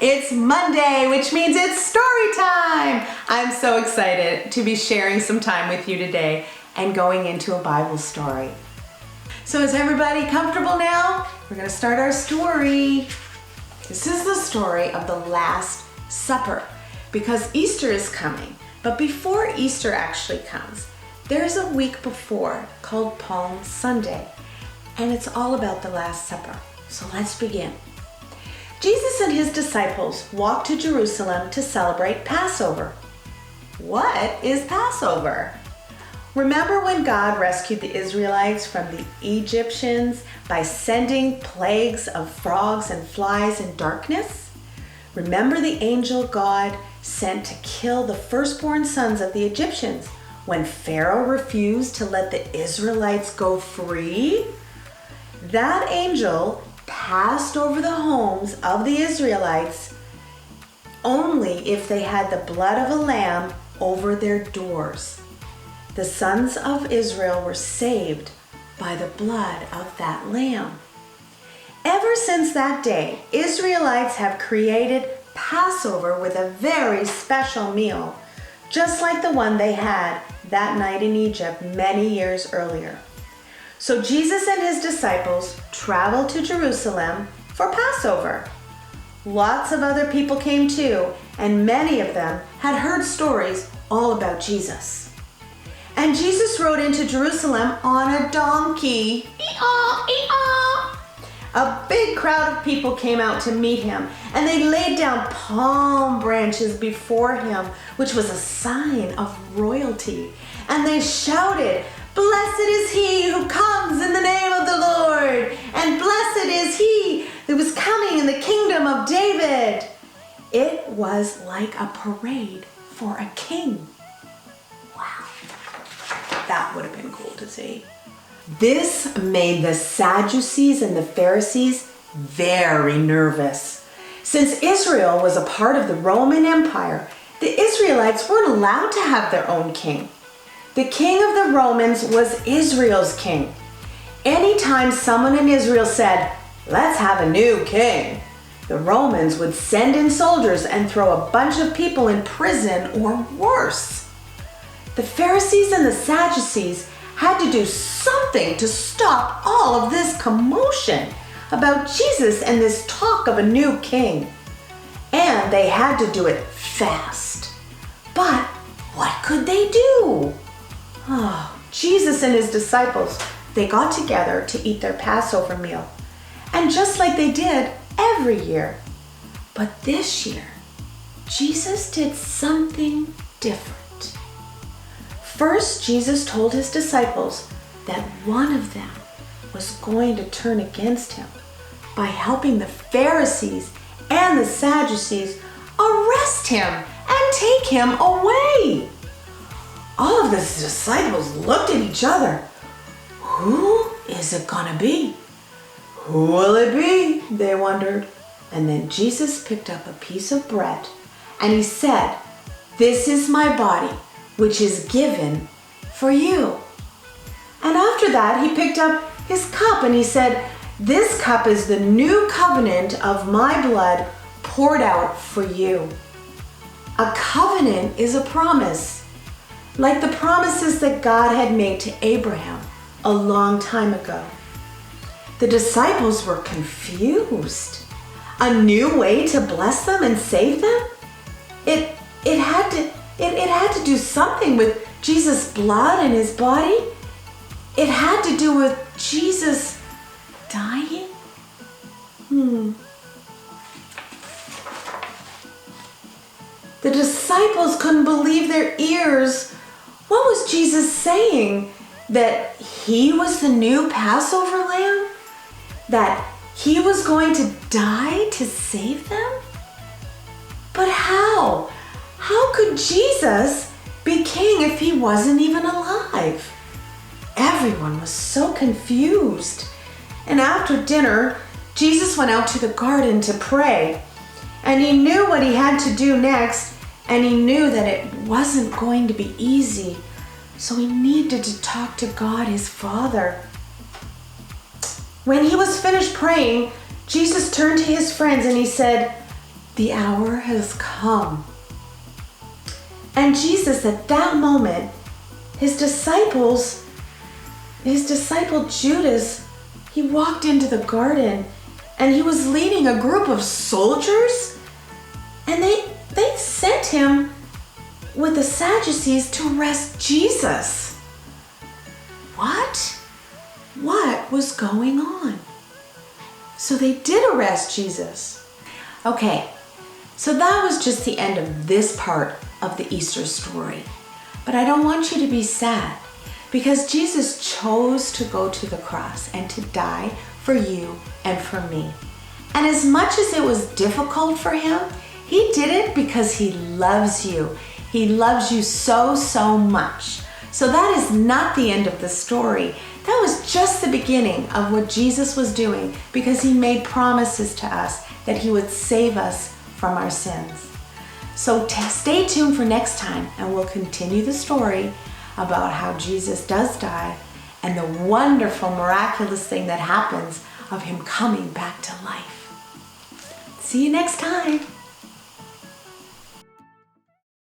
It's Monday, which means it's story time. I'm so excited to be sharing some time with you today and going into a Bible story. So is everybody comfortable now? We're going to start our story. This is the story of the Last Supper because Easter is coming. But before Easter actually comes, there's a week before called Palm Sunday, and it's all about the Last Supper. So let's begin. Jesus and his disciples walked to Jerusalem to celebrate Passover. What is Passover? Remember when God rescued the Israelites from the Egyptians by sending plagues of frogs and flies and darkness? Remember the angel God sent to kill the firstborn sons of the Egyptians when Pharaoh refused to let the Israelites go free? That angel passed over the homes of the Israelites only if they had the blood of a lamb over their doors. The sons of Israel were saved by the blood of that lamb. Ever since that day, Israelites have created Passover with a very special meal, just like the one they had that night in Egypt many years earlier. So Jesus and his disciples traveled to Jerusalem for Passover. Lots of other people came too, and many of them had heard stories all about Jesus. And Jesus rode into Jerusalem on a donkey. Ee-aw, ee-aw. A big crowd of people came out to meet him, and they laid down palm branches before him, which was a sign of royalty. And they shouted, "Blessed is he who comes in the name of the Lord, and blessed is he that was coming in the kingdom of David." It was like a parade for a king. Wow, that would have been cool to see. This made the Sadducees and the Pharisees very nervous. Since Israel was a part of the Roman Empire, the Israelites weren't allowed to have their own king. The king of the Romans was Israel's king. Anytime someone in Israel said, "Let's have a new king," the Romans would send in soldiers and throw a bunch of people in prison or worse. The Pharisees and the Sadducees had to do something to stop all of this commotion about Jesus and this talk of a new king. And they had to do it fast. But what could they do? Oh, Jesus and his disciples, they got together to eat their Passover meal. And just like they did every year. But this year, Jesus did something different. First, Jesus told his disciples that one of them was going to turn against him by helping the Pharisees and the Sadducees arrest him and take him away. All of the disciples looked at each other. Who is it gonna be? Who will it be? They wondered. And then Jesus picked up a piece of bread and he said, "This is my body, which is given for you." And after that, he picked up his cup and he said, "This cup is the new covenant of my blood poured out for you." A covenant is a promise, like the promises that God had made to Abraham a long time ago. The disciples were confused. A new way to bless them and save them? It had to do something with Jesus' blood and his body. It had to do with Jesus dying? The disciples couldn't believe their ears. What was Jesus saying? That he was the new Passover lamb? That he was going to die to save them? But how? How could Jesus be king if he wasn't even alive? Everyone was so confused. And after dinner, Jesus went out to the garden to pray. And he knew what he had to do next, and he knew that it wasn't going to be easy. So he needed to talk to God, his Father. When he was finished praying, Jesus turned to his friends and he said, the hour has come. And Jesus, at that moment, his disciple Judas, he walked into the garden and he was leading a group of soldiers, and they sent him with the Sadducees to arrest Jesus. What was going on? So they did arrest Jesus. Okay, so that was just the end of this part of the Easter story. But I don't want you to be sad, because Jesus chose to go to the cross and to die for you and for me. And as much as it was difficult for him, he did it because he loves you. He loves you so, so much. So that is not the end of the story. That was just the beginning of what Jesus was doing, because he made promises to us that he would save us from our sins. So stay tuned for next time, and we'll continue the story about how Jesus does die and the wonderful, miraculous thing that happens of him coming back to life. See you next time.